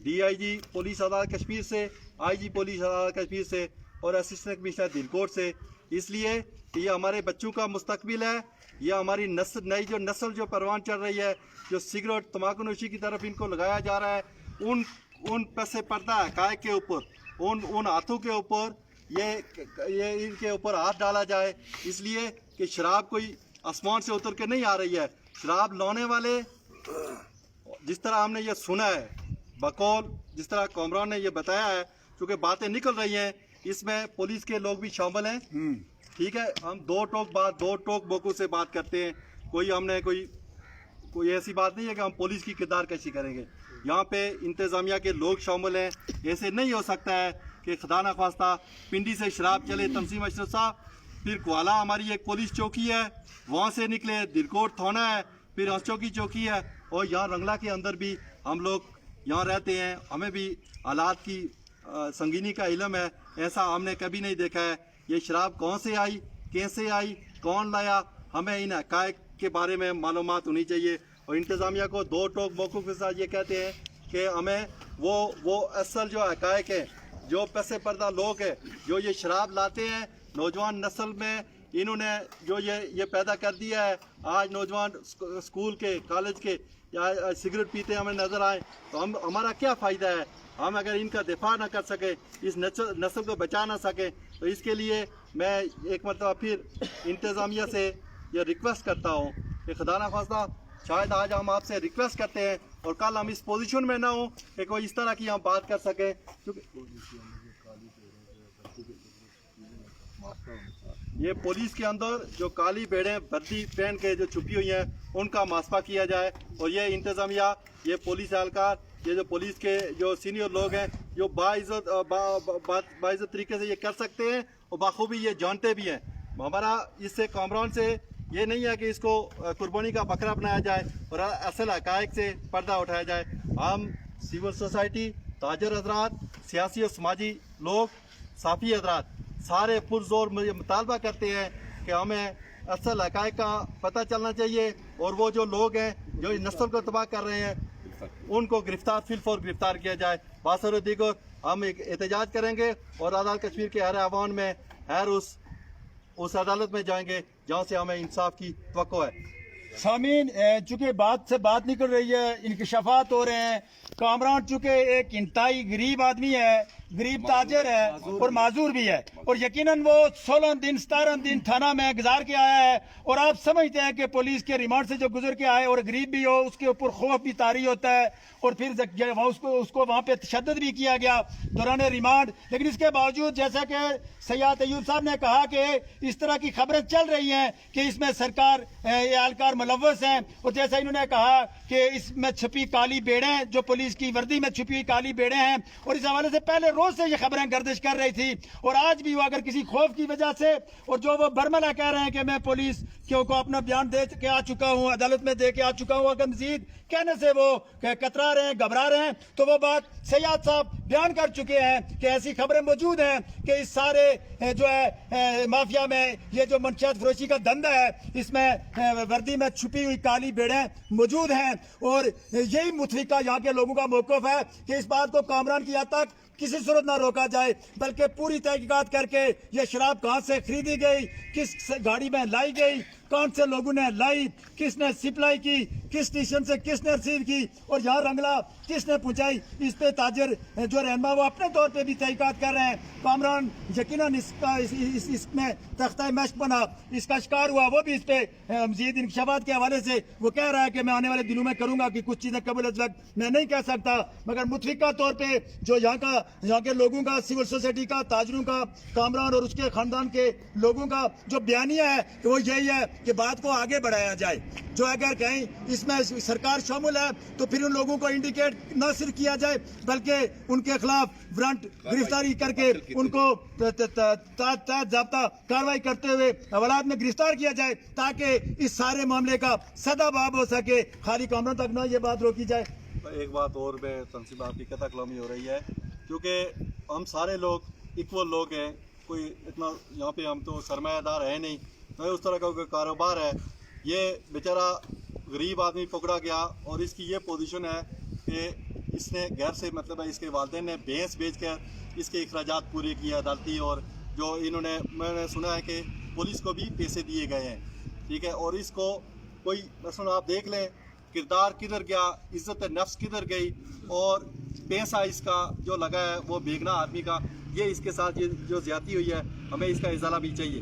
DIG पुलिस अदालत कश्मीर से, IG पुलिस अदालत कश्मीर से, और असिस्टेंट कमिश्नर दिलकोट से, इसलिए कि ये हमारे बच्चों का मुस्तकबिल है। ये हमारी नई जो नस्ल जो परवान चढ़ रही है, जो सिगरेट तम्बाकू नोशी की तरफ इनको लगाया जा रहा है, उन पैसे पर्दा हक़ाइक़ के ऊपर, उन हाथों के ऊपर ये इनके ऊपर हाथ डाला जाए, इसलिए कि शराब कोई आसमान से उतर के नहीं आ रही है। शराब लाने वाले, जिस तरह हमने ये सुना है बकौल, जिस तरह कॉमरान ने ये बताया है, क्योंकि बातें निकल रही हैं, इसमें पुलिस के लोग भी शामिल हैं। ठीक है, हम दो टोक बोकों से बात करते हैं। हमने कोई ऐसी बात नहीं है कि हम पुलिस की किरदार कशी करेंगे। यहाँ पे इंतज़ामिया के लोग शामिल हैं। ऐसे नहीं हो सकता है कि खुदा न ख्वास्ता पिंडी से शराब चले तंसीम अशरफ साहब, फिर कुआला हमारी एक पुलिस चौकी है, वहाँ से निकले दिलकोट थाना है, फिर हंसचौकी चौकी है, और यहाँ रंगला के अंदर भी हम लोग यहाँ रहते हैं। हमें भी हालात की संगीनी का इल्म है। ऐसा हमने कभी नहीं देखा है। ये शराब कौन से आई, कैसे आई, कौन लाया, हमें इन हक़ाइक़ के बारे में मालूमात होनी चाहिए। और इंतज़ामिया को दो टोक मौक़ों के साथ ये कहते हैं कि हमें वो असल जो हक़ाइक़ है, जो पैसे पर्दा लोग हैं, जो ये शराब लाते हैं, नौजवान नस्ल में इन्होंने जो ये पैदा कर दिया है। आज नौजवान स्कूल के, कॉलेज के या सिगरेट पीते हमें नज़र आए तो हमारा क्या फ़ायदा है? हम अगर इनका दिफा ना कर सके, इस नस्ल को बचा ना सके, तो इसके लिए मैं एक मरतबा फिर इंतज़ामिया से ये रिक्वेस्ट करता हूँ कि खुदा न ख्वास्ता शायद आज हम आपसे रिक्वेस्ट करते हैं और कल हम इस पोजीशन में ना हो कि कोई इस तरह की हम बात कर सकें। क्योंकि ये पुलिस के अंदर जो काली भेड़ें वर्दी पहन के जो छुपी हुई हैं, उनका मास्पा किया जाए। और ये इंतज़ामिया, ये पुलिस एहलकार, ये जो पुलिस के जो सीनियर लोग हैं, जो बाइज़्ज़त तरीके से ये कर सकते हैं और बाखूबी ये जानते भी हैं। हमारा इससे कामरान से ये नहीं है कि इसको कुर्बानी का बकरा बनाया जाए और असल हक़ाइक़ से पर्दा उठाया जाए। हम सिविल सोसाइटी, ताजर हजरात, सियासी और समाजी लोग, साफ़ी हजरात सारे पुरज़ोर मुतालबा करते हैं कि हमें असल हक़ाइक़ का पता चलना चाहिए और वो जो लोग हैं जो इस नस्ल को तबाह कर रहे हैं उनको फ़िलफौर गिरफ़्तार किया जाए। बासर दीगर हम एक एहतजाज करेंगे और आज़ाद कश्मीर के हर आवान में उस अदालत में जाएंगे जहाँ से हमें इंसाफ की तवक्को है। सामीन चूँकि बात से बात निकल रही है, इंकशाफात हो रहे हैं। कामरान चूँकि एक इंतहाई गरीब आदमी है, गरीब ताजर है और माजूर भी है, और यकीनन वो 16 दिन 17 दिन थाना में गुजार के आया है, और आप समझते हैं कि पुलिस के रिमांड से जो गुजर के आए और गरीब भी हो, उसके ऊपर खौफ भी तारी होता है, और फिर उसको वहाँ पे तशद्दुद भी किया गया दौरान रिमांड। लेकिन इसके बावजूद जैसा कि सैयद अयूब साहब ने कहा कि इस तरह की खबरें चल रही हैं कि इसमें सरकार एहलकार मुलव्वस हैं, और जैसा इन्होंने कहा कि इसमें छुपी काली बेड़ें, जो पुलिस की वर्दी में छुपी काली बेड़ें हैं, और इस हवाले से पहले रोज से ये खबरें गर्दिश कर रही थी, और आज भी वो अगर किसी खौफ की वजह से, और जो वो बरमला कह रहे हैं कि मैं पुलिस को अपना बयान दे के आ चुका हूँ, अदालत में दे के आ चुका हूँ, अगर मजीद कहने से वो कतरा रहे हैं, घबरा रहे हैं, तो वो बात सैयद साहब बयान कर चुके हैं कि ऐसी खबरें मौजूद हैं कि इस सारे जो है माफिया में ये जो मंशियात फरोशी का धंधा है, इसमें वर्दी में छुपी हुई काली बेड़ें मौजूद हैं, और यही मुतफिका यहाँ के लोगों का मौक़िफ़ है कि इस बात को कामरान की हद तक किसी सूरत ना रोका जाए, बल्कि पूरी तहकीकात करके ये शराब कहाँ से खरीदी गई, किस गाड़ी में लाई गई, कौन से लोगों ने लाई, किसने सप्लाई की, किस स्टेशन से किसने रिसीव की, और यहाँ रंगला किसने पहुँचाई, इस पे ताजर जो रहनमा वो अपने तौर पे भी तहकीकात कर रहे हैं। कामरान यकीनन इसमें तख्ता मश्क बना, इसका शिकार हुआ, वो भी इस पे मजीद इंकशाफात के हवाले से वो कह रहा है कि मैं आने वाले दिनों में करूँगा, कि कुछ चीज़ें कबल अज वक्त मैं नहीं कह सकता, मगर मुतफिका तौर पर जो यहाँ के लोगों का, सिविल सोसाइटी का, ताजरों का, कामरान और उसके ख़ानदान के लोगों का जो बयानिया है वो यही है कि बात को आगे बढ़ाया जाए। जो अगर कहीं इसमें सरकार शामिल है तो फिर उन लोगों को इंडिकेट न सिर्फ किया जाए, बल्कि उनके खिलाफ वारंट गिरफ्तारी करके उनको ज़ाब्ता कार्रवाई करते हुए हवालात में गिरफ्तार किया जाए, ताकि इस सारे मामले का सदाबाब हो सके, खाली कामरान तक न ये बात रोकी जाए। एक बात और में तनसीब आपकी कथा कलामी हो रही है, क्योंकि हम सारे लोग इक्वल लोग हैं, कोई इतना यहाँ पे हम तो सरमायादार है नहीं, तो उस तरह का कोई कारोबार है। ये बेचारा गरीब आदमी पकड़ा गया, और इसकी ये पोजीशन है कि इसने घर से मतलब है इसके वालिदैन ने भैंस बेच कर इसके अखराजात पूरे किए अदालती, और जो इन्होंने मैंने सुना है कि पुलिस को भी पैसे दिए गए हैं, ठीक है। और इसको कोई मसलन आप देख लें, किरदार किधर गया, इज़्ज़त नफ्स किधर गई, और पैसा इसका जो लगा है वो बेगना आदमी का, ये इसके साथ ये जो ज्यादती हुई है, हमें इसका इजाला भी चाहिए।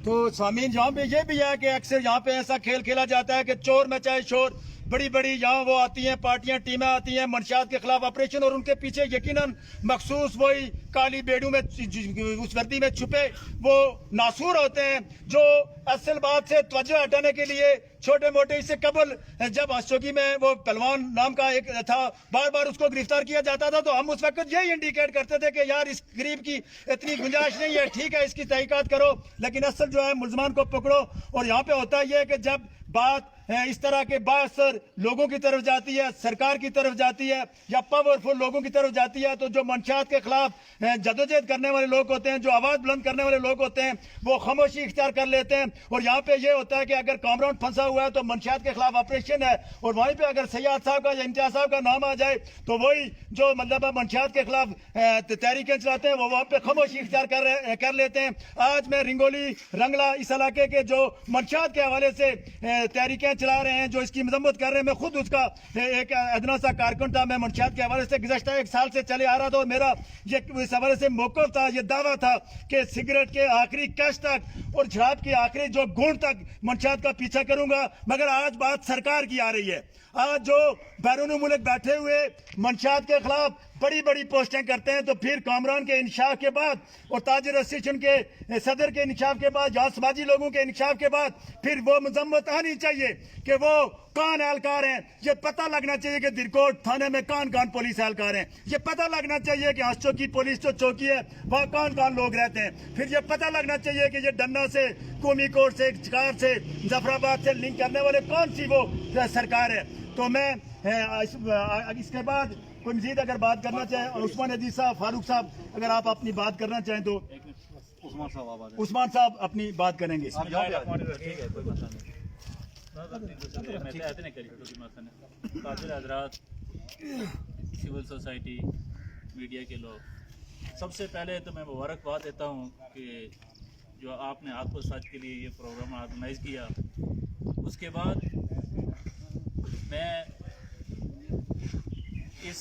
तो सामीन यहाँ पे ये भी है कि अक्सर यहाँ पे ऐसा खेल खेला जाता है कि चोर मचाए शोर, बड़ी बड़ी यहाँ वो आती हैं पार्टियां, टीमें आती हैं मंशियात के खिलाफ ऑपरेशन, और उनके पीछे यकीनन मखसूस वही काली बेड़ू में उस वर्दी में छुपे वो नासूर होते हैं, जो असल बात से तवज्जो हटाने के लिए छोटे मोटे इससे कबल जब आशोकी में वो पहलवान नाम का एक था, बार बार उसको गिरफ्तार किया जाता था, तो हम उस वक्त यही इंडिकेट करते थे कि यार इस गरीब की इतनी गुंजाइश नहीं है, ठीक है इसकी तहकीकात करो, लेकिन असल जो है मुलजमान को पकड़ो। और यहाँ पे होता है कि जब बात इस तरह के बासर लोगों की तरफ जाती है, सरकार की तरफ जाती है, या पावरफुल लोगों की तरफ जाती है, तो जो मंशियात के खिलाफ जदोजहद करने वाले लोग होते हैं, जो आवाज़ बुलंद करने वाले लोग होते हैं, वो खामोशी इख्तियार कर लेते हैं। और यहाँ पे ये होता है कि अगर कामरान फंसा हुआ है तो मंशियात के खिलाफ ऑपरेशन है, और वहीं पे अगर सैयद साहब का या इम्तियाज साहब का नाम आ जाए तो वही जो मतलब मंशियात के खिलाफ तहरीकें चलाते हैं वो वहाँ पे खामोशी इख्तियार कर लेते हैं। आज मैं रिंगोली रंगला इस इलाके के जो मंशियात के हवाले से तहरीकें चला रहे हैं, जो इसकी मजम्मत कर रहे हैं, मैं खुद उसका एक अदना सा कारकुन था। मैं मंशियात के हवाले से गुज़श्ता 1 साल से चले आ रहा था, और मेरा ये इस हवाले से मौक़िफ़ था, ये दावा था कि सिगरेट के आखिरी कैश तक और शराब की आखिरी जो घूंट तक मंशियात का पीछा करूंगा। मगर आज बात सरकार की आ रही है। आज जो बैरून मुल्क बैठे हुए मंशियात के खिलाफ बड़ी बड़ी पोस्टें करते हैं, तो फिर कामरान के इंकशाफ के बाद और ताजर एसोसिएशन के सदर के इंकशाफ के बाद, जहाँ समाजी लोगों के इंकशाफ के बाद फिर वो मजम्मत आनी चाहिए कि वो कौन एहलकार हैं। ये पता लगना चाहिए कि दिरकोट थाने में कौन कौन पुलिस एहलकार हैं। ये पता लगना चाहिए कि आशो की पुलिस जो चौकी है वहाँ कौन कौन लोग रहते हैं। फिर ये पता लगना चाहिए कि ये डन्ना से, कौमी कोर्ट से, चिकार से, जफराबाद से लिंक करने वाले कौन सी वो सरकार है। तो मैं इसके बाद कोई मजीद अगर बात करना चाहें, उस्मान अजीज साहब, फारूक साहब, अगर आप अपनी बात करना चाहें तो उस्मान साहब अपनी बात करेंगे। ताजर हजरात, सिविल सोसाइटी, मीडिया के लोग, सबसे पहले तो मैं मुबारकबाद देता हूँ कि जो आपने हाथ को सच के लिए ये प्रोग्राम ऑर्गेनाइज़ किया। उसके बाद मैं इस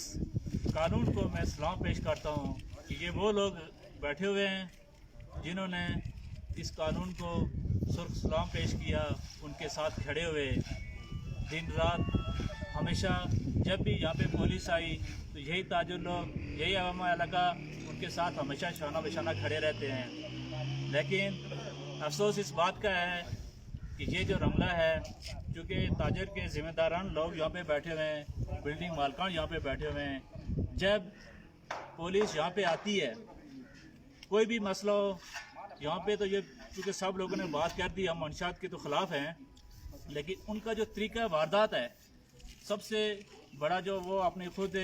कानून को मैं सलाम पेश करता हूँ कि ये वो लोग बैठे हुए हैं जिन्होंने इस कानून को सुर्ख सलाम पेश किया, उनके साथ खड़े हुए दिन रात हमेशा। जब भी यहाँ पे पुलिस आई तो यही ताजुर लोग, यही अवाम इलाका उनके साथ हमेशा शाना बशाना खड़े रहते हैं। लेकिन अफसोस इस बात का है कि ये जो रंगला है, चूँकि ताजर के ज़िम्मेदारान लोग यहाँ पे बैठे हुए हैं, बिल्डिंग मालकान यहाँ पे बैठे हुए हैं, जब पुलिस यहाँ पे आती है कोई भी मसला हो यहाँ पे, तो ये चूँकि सब लोगों ने बात कर दी, हम मंशात के तो ख़िलाफ़ हैं, लेकिन उनका जो तरीका वारदात है, सबसे बड़ा जो वो अपने खुद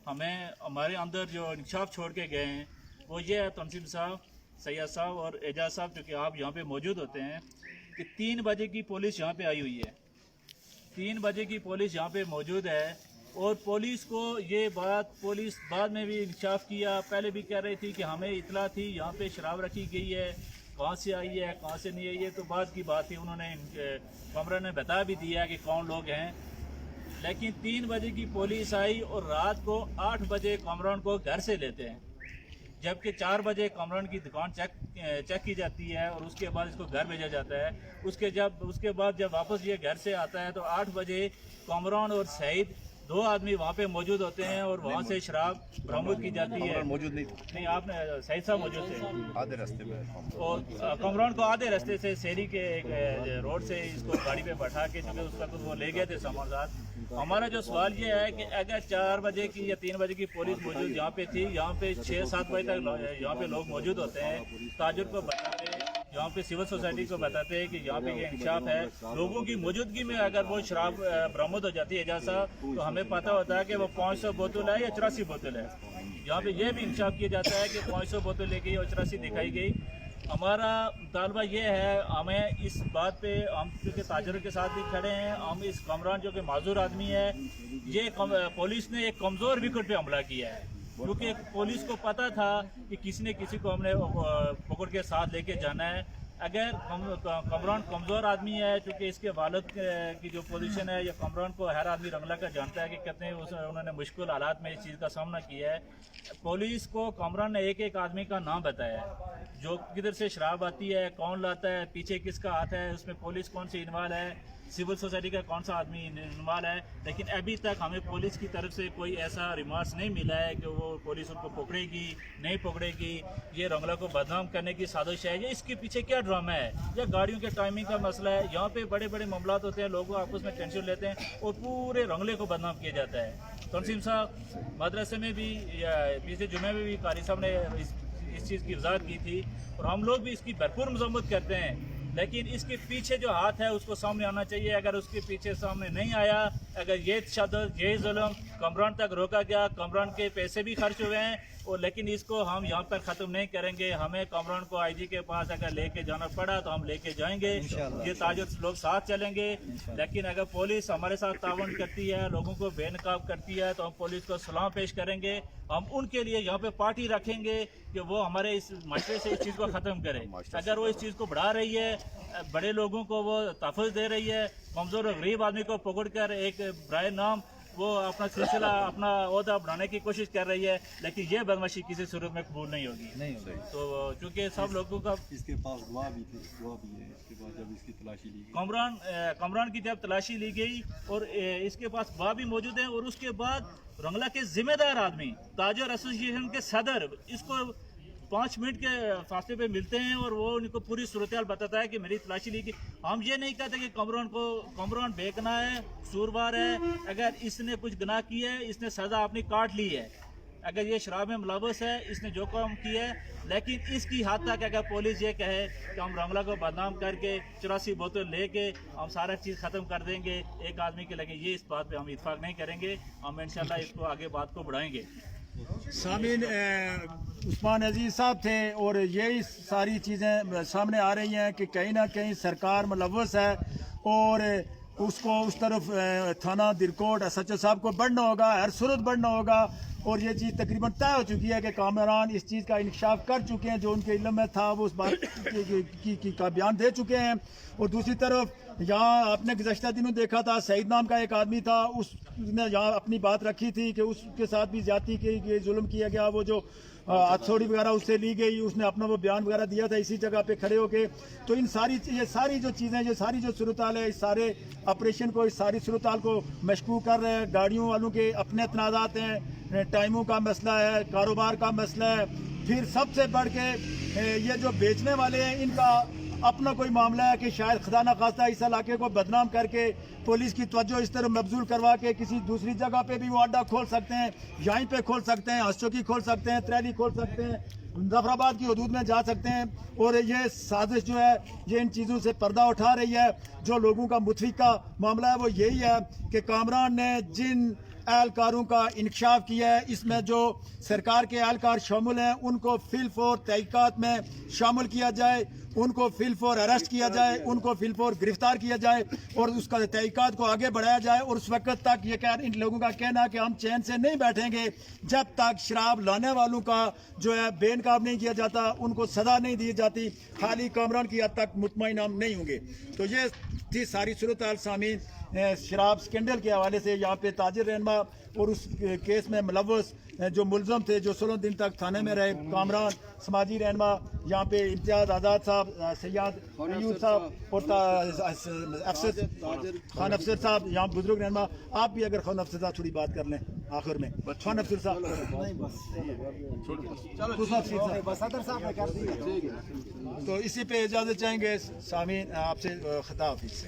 हमें हमारे अंदर जो इंसाफ छोड़ के गए हैं वो ये है तंसीम साहब, सैयद साहब और एजाज साहब, चूँकि आप यहाँ पे मौजूद होते हैं, कि 3 बजे की पुलिस यहाँ पे आई हुई है, 3 बजे की पुलिस यहाँ पे मौजूद है। और पुलिस को ये बात, पुलिस बाद में भी इंसाफ किया, पहले भी कह रही थी कि हमें इतला थी यहाँ पे शराब रखी गई है, कहाँ से आई है कहाँ से नहीं आई है, तो बाद की बात थी, उन्होंने कमरा ने बता भी दिया कि कौन लोग हैं। लेकिन 3 बजे की पुलिस आई और रात को 8 बजे कमरान को घर से लेते हैं, जबकि 4 बजे कमरान की दुकान चेक की जाती है और उसके बाद इसको घर भेजा जाता है। उसके बाद जब वापस ये घर से आता है तो 8 बजे कमरान और सईद 2 आदमी वहाँ पे मौजूद होते हैं और वहाँ से शराब बरामद की जाती है। मौजूद नहीं, आपने सईद साहब मौजूद थे आधे रास्ते में, और कमरान को आधे रास्ते से शहरी के एक रोड से इसको गाड़ी पे बैठा के, चूँकि उसका कुछ वो ले गए थे सामान साथ। हमारा जो सवाल ये है कि अगर 4 बजे की या 3 बजे की पुलिस मौजूद यहाँ पे थी, यहाँ पे 6-7 बजे तक यहाँ पे लोग मौजूद होते हैं, ताजुर को बताते हैं, यहाँ पे सिविल सोसाइटी को बताते हैं कि यहाँ पे ये इंसाफ है, लोगों की मौजूदगी में अगर वो शराब बरामद हो जाती है जैसा, तो हमें पता होता है कि वो 500 बोतल है या 84 बोतल है। यहाँ पे ये भी इंसाफ किया जाता है कि 500 बोतल लेके और 84 दिखाई गई। हमारा मुतालबा ये है, हमें इस बात पे, हम क्योंकि ताजरों के साथ भी खड़े हैं, हम इस कमरान जो कि माजूर आदमी है, ये पुलिस ने एक कमज़ोर विकेट पे हमला किया है, क्योंकि पुलिस को पता था कि किसी न किसी को हमने पकड़ के साथ लेके जाना है। अगर कमरान कमज़ोर आदमी है, चूँकि इसके वालिद की जो पोजीशन है, या कमरान को हर आदमी रंगला का जानता है कि कितने उन्होंने मुश्किल हालात में इस चीज़ का सामना किया है। पुलिस को कमरान ने एक आदमी का नाम बताया, जो किधर से शराब आती है, कौन लाता है, पीछे किसका हाथ है, उसमें पुलिस कौन सी इन्वॉल्व है, सिविल सोसाइटी का कौन सा आदमी इन्वॉल्व है। लेकिन अभी तक हमें पुलिस की तरफ से कोई ऐसा रिमार्क्स नहीं मिला है कि वो पुलिस उनको पकड़ेगी नहीं पकड़ेगी, ये रंगला को बदनाम करने की साजिश है, या इसके पीछे क्या ड्रामा है, या गाड़ियों के टाइमिंग का मसला है। यहाँ पे बड़े बड़े मामलात होते हैं, लोग आपस में टेंशन लेते हैं और पूरे रंगले को बदनाम किया जाता है। तंसीम साहब मदरसे में भी, पिछले जुमे में भी कारी साहब ने इस चीज़ की वजाहत की थी और हम लोग भी इसकी भरपूर मजम्मत करते हैं, लेकिन इसके पीछे जो हाथ है उसको सामने आना चाहिए। अगर उसके पीछे सामने नहीं आया, अगर ये तशद्दुद, ये जुल्म कमरान तक रोका गया, कमरान के पैसे भी खर्च हुए हैं, और लेकिन इसको हम यहाँ पर ख़त्म नहीं करेंगे। हमें कमरान को आईजी के पास अगर लेके जाना पड़ा तो हम लेके जाएंगे, ये ताजुर लोग साथ चलेंगे। लेकिन अगर पुलिस हमारे साथ तावन करती है, लोगों को बेनकाब करती है, तो हम पुलिस को सलाम पेश करेंगे। हम उनके लिए यहाँ पे पार्टी रखेंगे कि वो हमारे इस माशरे से इस चीज़ को ख़त्म करे। अगर वो इस चीज़ को बढ़ा रही है, बड़े लोगों को वो तहफ़्फ़ुज़ दे रही है, कमज़ोर और गरीब आदमी को पकड़ कर एक बराए नाम वो अपना सिलसिला, अपना ओहदा बढ़ाने की कोशिश कर रही है, लेकिन ये बदमाशी किसी सूरत में कबूल नहीं होगी। तो चूँकि सब लोगों का, इसके पास गवाह भी थे, गवाह भी है। इसके बाद जब इसकी तलाशी ली गई, कमरान की जब तलाशी ली गई और इसके पास गवाह भी मौजूद हैं, और उसके बाद रंगला के जिम्मेदार आदमी, ताजर एसोसिएशन के सदर, इसको 5 मिनट के फासले पे मिलते हैं और वो उनको पूरी सूरत हाल बताता है कि मेरी तलाशी ली गई। हम ये नहीं कहते कि कमरान बेगुनाह है, कसूरवार है। अगर इसने कुछ गुनाह किया है, इसने सज़ा अपनी काट ली है, अगर ये शराब में मुलव्वस है, इसने जो काम किया है, लेकिन इसकी हद तक अगर पुलिस ये कहे कि हम रंगला को बदनाम करके 84 बोतल लेके हम सारा चीज़ ख़त्म कर देंगे एक आदमी के लगे, ये इस बात पे हम इत्फाक नहीं करेंगे। हम इंशाल्लाह इसको आगे बात को बढ़ाएंगे। सामीन उस्मान अजीज साहब थे, और यही सारी चीज़ें सामने आ रही हैं कि कहीं ना कहीं सरकार मुलव्वस है, और उसको उस तरफ थाना दिरकोट SHO साहब को बढ़ना होगा, हर सूरत बढ़ना होगा। اور یہ چیز تقریباً طے ہو چکی ہے کہ کامران اس چیز کا انکشاف کر چکے ہیں، جو ان کے علم میں تھا وہ اس بات کا بیان دے چکے ہیں۔ اور دوسری طرف یہاں آپ نے گزشتہ دنوں دیکھا تھا سعید نام کا ایک آدمی تھا، اس نے یہاں اپنی بات رکھی تھی کہ اس کے ساتھ بھی زیادتی کی، ظلم کیا گیا، وہ جو ہتھوڑی وغیرہ اس سے لی گئی، اس نے اپنا وہ بیان وغیرہ دیا تھا اسی جگہ پہ کھڑے ہو کے۔ تو یہ ساری جو چیزیں، یہ ساری جو صورتحال ہے، اس سارے آپریشن کو، اس ساری صورتحال کو مشکوک کر رہے ہیں۔ گاڑیوں والوں کے اپنے تنازعات ہیں، ٹائموں کا مسئلہ ہے، کاروبار کا مسئلہ ہے، پھر سب سے بڑھ کے یہ جو بیچنے والے ہیں ان کا اپنا کوئی معاملہ ہے کہ شاید خدا نخواستہ اس علاقے کو بدنام کر کے پولیس کی توجہ اس طرح مبذول کروا کے کسی دوسری جگہ پہ بھی وہ اڈا کھول سکتے ہیں، یہیں پہ کھول سکتے ہیں، ہسچوکی کھول سکتے ہیں، تریلی کھول سکتے ہیں، ظفر آباد کی حدود میں جا سکتے ہیں۔ اور یہ سازش جو ہے یہ ان چیزوں سے پردہ اٹھا رہی ہے۔ جو لوگوں کا متفقہ معاملہ ہے وہ یہی ہے کہ کامران نے جن اہلکاروں کا انکشاف کیا ہے، اس میں جو سرکار کے اہلکار شامل ہیں ان کو فی الفور تحقیقات میں شامل کیا جائے، ان کو فی الفور اریسٹ کیا جائے، ان کو فی الفور گرفتار کیا جائے اور اس کا تحقیقات کو آگے بڑھایا جائے۔ اور اس وقت تک یہ ان لوگوں کا کہنا کہ ہم چین سے نہیں بیٹھیں گے جب تک شراب لانے والوں کا جو ہے بے نقاب نہیں کیا جاتا، ان کو سزا نہیں دی جاتی، خالی کامران کی حد تک مطمئن ہم نہیں ہوں گے۔ تو یہ تھی ساری صورتحال سامعین شراب سکینڈل کے حوالے سے۔ یہاں پہ تاجر رہنما اور اس کیس میں ملوث جو ملزم تھے، جو 16 دن تک تھانے میں رہے، کامران، سماجی رہنما یہاں پہ امتیاز آزاد صاحب، سیاد ایوب صاحب اور افسر خان افسر صاحب، یہاں بزرگ رہنما، آپ بھی اگر خان افسر صاحب تھوڑی بات کر لیں آخر میں۔ خان افسر صاحب، تو اسی پہ اجازت چاہیں گے سامعین، آپ سے خطا حافظ۔